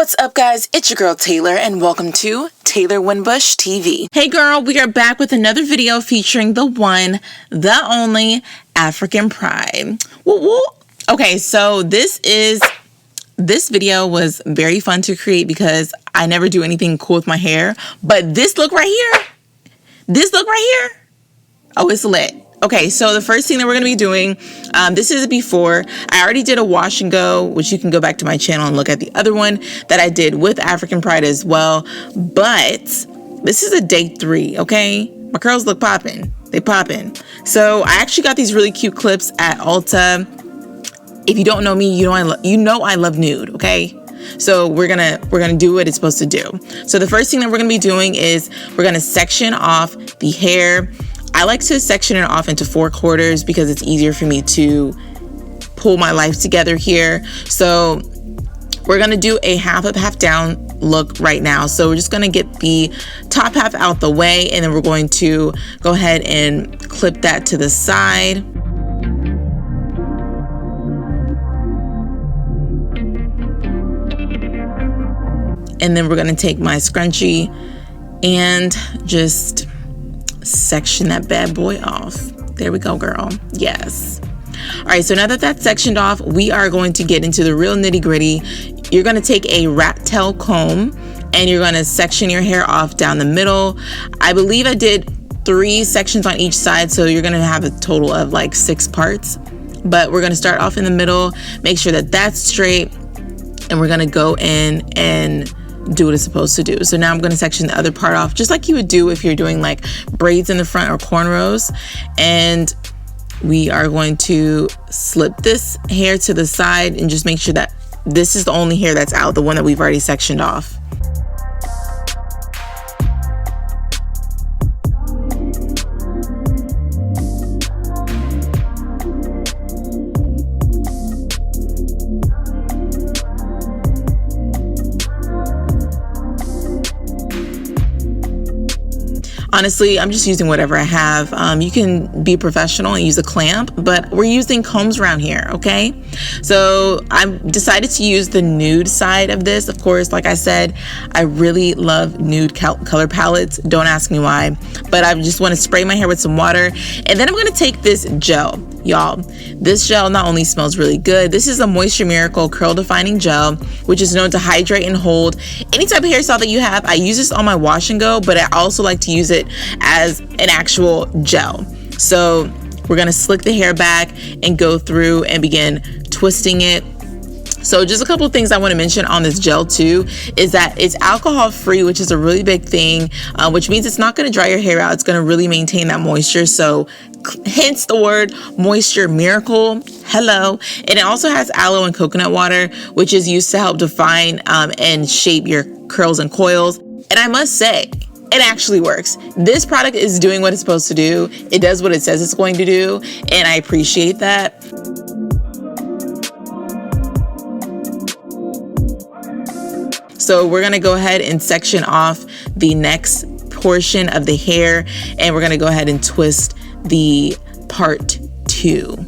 What's up, guys? It's your girl Taylor, and welcome to Taylor Winbush TV. Hey girl, we are back with another video featuring the one, the only African Pride. Woo woo. Okay, so this video was very fun to create because I never do anything cool with my hair, but this look right here, oh, it's lit. Okay, so the first thing that we're going to be doing, this is before. I already did a wash and go, which you can go back to my channel and look at the other one that I did with African Pride as well. But this is a day 3, okay? My curls look popping. They popping. So I actually got these really cute clips at Ulta. If you don't know me, you know I love nude, okay? So we're gonna do what it's supposed to do. So the first thing that we're gonna be doing is we're gonna section off the hair. I like to section it off into 4 quarters because it's easier for me to pull my life together here. So we're gonna do a half up, half down look right now. So we're just gonna get the top half out the way, and then we're going to go ahead and clip that to the side. And then we're gonna take my scrunchie and just section that bad boy off. There we go, girl. Yes. All right, so now that that's sectioned off, we are going to get into the real nitty gritty. You're gonna take a rat tail comb and you're gonna section your hair off down the middle. I believe I did 3 sections on each side, so you're gonna have a total of like 6 parts. But we're gonna start off in the middle, make sure that that's straight, and we're gonna go in and do what it's supposed to do. So now I'm going to section the other part off just like you would do if you're doing like braids in the front or cornrows. And we are going to slip this hair to the side and just make sure that this is the only hair that's out, the one that we've already sectioned off. Honestly, I'm just using whatever I have. You can be professional and use a clamp, but we're using combs around here, okay? So I decided to use the nude side of this. Of course, like I said, I really love nude color palettes. Don't ask me why, but I just want to spray my hair with some water. And then I'm going to take this gel, y'all. This gel not only smells really good, this is a Moisture Miracle Curl Defining Gel, which is known to hydrate and hold any type of hairstyle that you have. I use this on my wash and go, but I also like to use it as an actual gel. So we're gonna slick the hair back and go through and begin twisting it. So just a couple of things I want to mention on this gel too is that it's alcohol free, which is a really big thing, which means it's not going to dry your hair out. It's going to really maintain that moisture. So hence the word Moisture Miracle. Hello. And it also has aloe and coconut water, which is used to help define and shape your curls and coils. And I must say, it actually works. This product is doing what it's supposed to do. It does what it says it's going to do, and I appreciate that. So we're gonna go ahead and section off the next portion of the hair, and we're gonna go ahead and twist the part 2.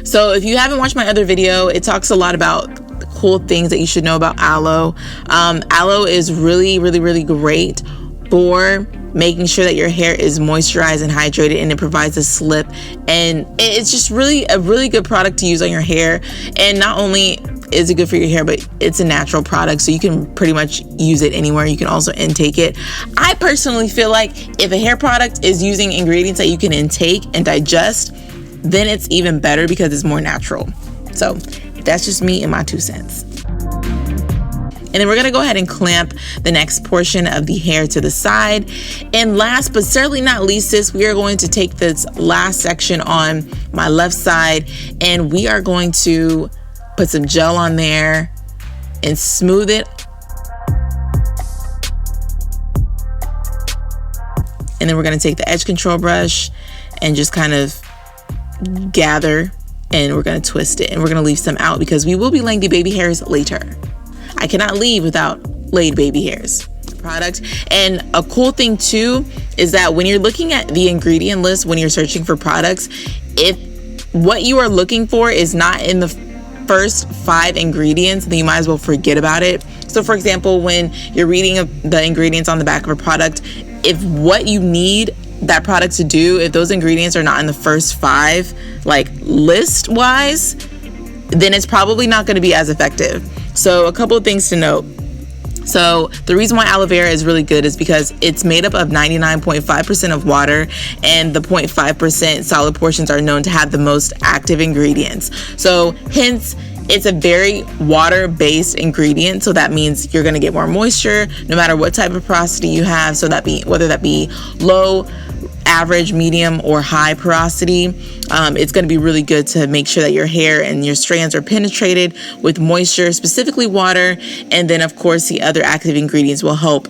So if you haven't watched my other video, it talks a lot about the cool things that you should know about aloe. Aloe is really, really, really great for making sure that your hair is moisturized and hydrated, and it provides a slip, and it's just really a really good product to use on your hair. And not only is it good for your hair, but it's a natural product, so you can pretty much use it anywhere. You can also intake it. I personally feel like if a hair product is using ingredients that you can intake and digest, then it's even better because it's more natural. So that's just me and my 2 cents. And then we're gonna go ahead and clamp the next portion of the hair to the side. And last but certainly not least, we are going to take this last section on my left side, and we are going to put some gel on there and smooth it. And then we're gonna take the edge control brush and just kind of gather, and we're gonna twist it, and we're gonna leave some out because we will be laying the baby hairs later. I cannot leave without laid baby hairs. product. And a cool thing too is that when you're looking at the ingredient list, when you're searching for products, if what you are looking for is not in the first 5 ingredients, then you might as well forget about it. So for example, when you're reading the ingredients on the back of a product, if what you need that product to do, if those ingredients are not in the first 5, like list wise, then it's probably not going to be as effective. So a couple of things to note. So the reason why aloe vera is really good is because it's made up of 99.5% of water, and the 0.5% solid portions are known to have the most active ingredients. So hence, it's a very water-based ingredient, so that means you're going to get more moisture no matter what type of porosity you have, so whether that be low, average, medium, or high porosity. It's going to be really good to make sure that your hair and your strands are penetrated with moisture, specifically water, and then of course the other active ingredients will help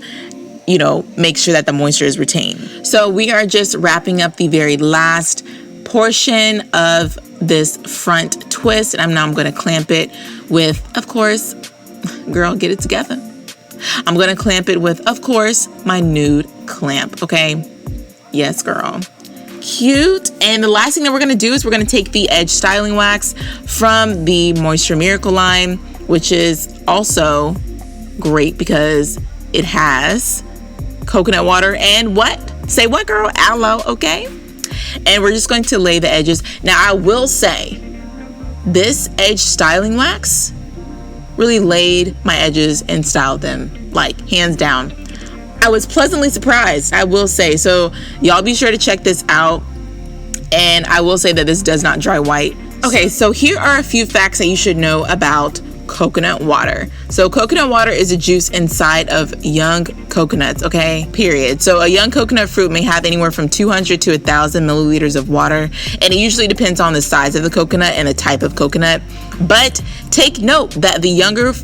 make sure that the moisture is retained. So we are just wrapping up the very last portion of this front twist, and I'm going to clamp it with, of course, girl, get it together. I'm going to clamp it with, of course, my nude clamp. Okay, yes, girl, cute. And the last thing that we're going to do is we're going to take the edge styling wax from the Moisture Miracle line, which is also great because it has coconut water and what? Say what, girl? Aloe. Okay. And we're just going to lay the edges. Now, I will say this edge styling wax really laid my edges and styled them, like hands down. I was pleasantly surprised, I will say. So y'all be sure to check this out. And I will say that this does not dry white. Okay, so here are a few facts that you should know about coconut water. So coconut water is a juice inside of young coconuts, okay, period. So a young coconut fruit may have anywhere from 200 to 1,000 milliliters of water, and it usually depends on the size of the coconut and the type of coconut. But take note that the younger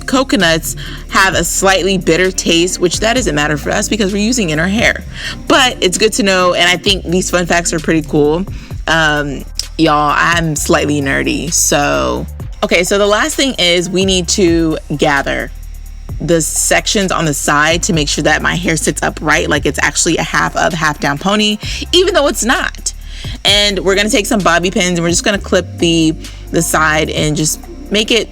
coconuts have a slightly bitter taste, which that doesn't matter for us because we're using it in our hair. But it's good to know, and I think these fun facts are pretty cool. Y'all, I'm slightly nerdy, so okay, so the last thing is we need to gather the sections on the side to make sure that my hair sits up right, like it's actually a half up, half down pony, even though it's not. And we're gonna take some bobby pins and we're just gonna clip the side and just make it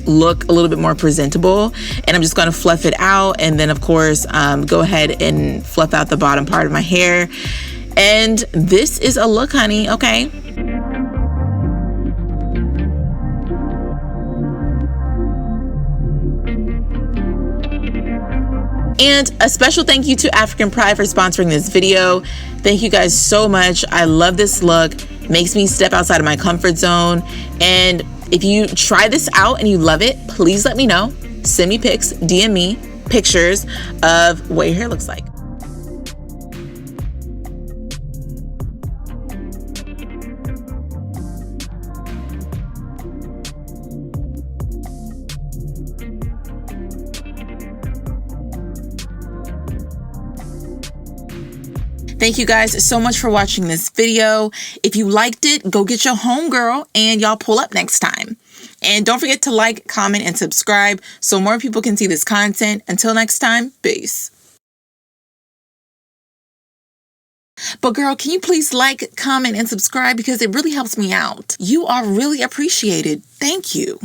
look a little bit more presentable. And I'm just gonna fluff it out, and then of course go ahead and fluff out the bottom part of my hair. And this is a look, honey, okay? And a special thank you to African Pride for sponsoring this video. Thank you guys so much. I love this look. It makes me step outside of my comfort zone. And if you try this out and you love it, please let me know. Send me pics, DM me pictures of what your hair looks like. Thank you guys so much for watching this video. If you liked it, go get your homegirl and y'all pull up next time. And don't forget to like, comment, and subscribe so more people can see this content. Until next time, peace. But girl, can you please like, comment, and subscribe because it really helps me out. You are really appreciated. Thank you.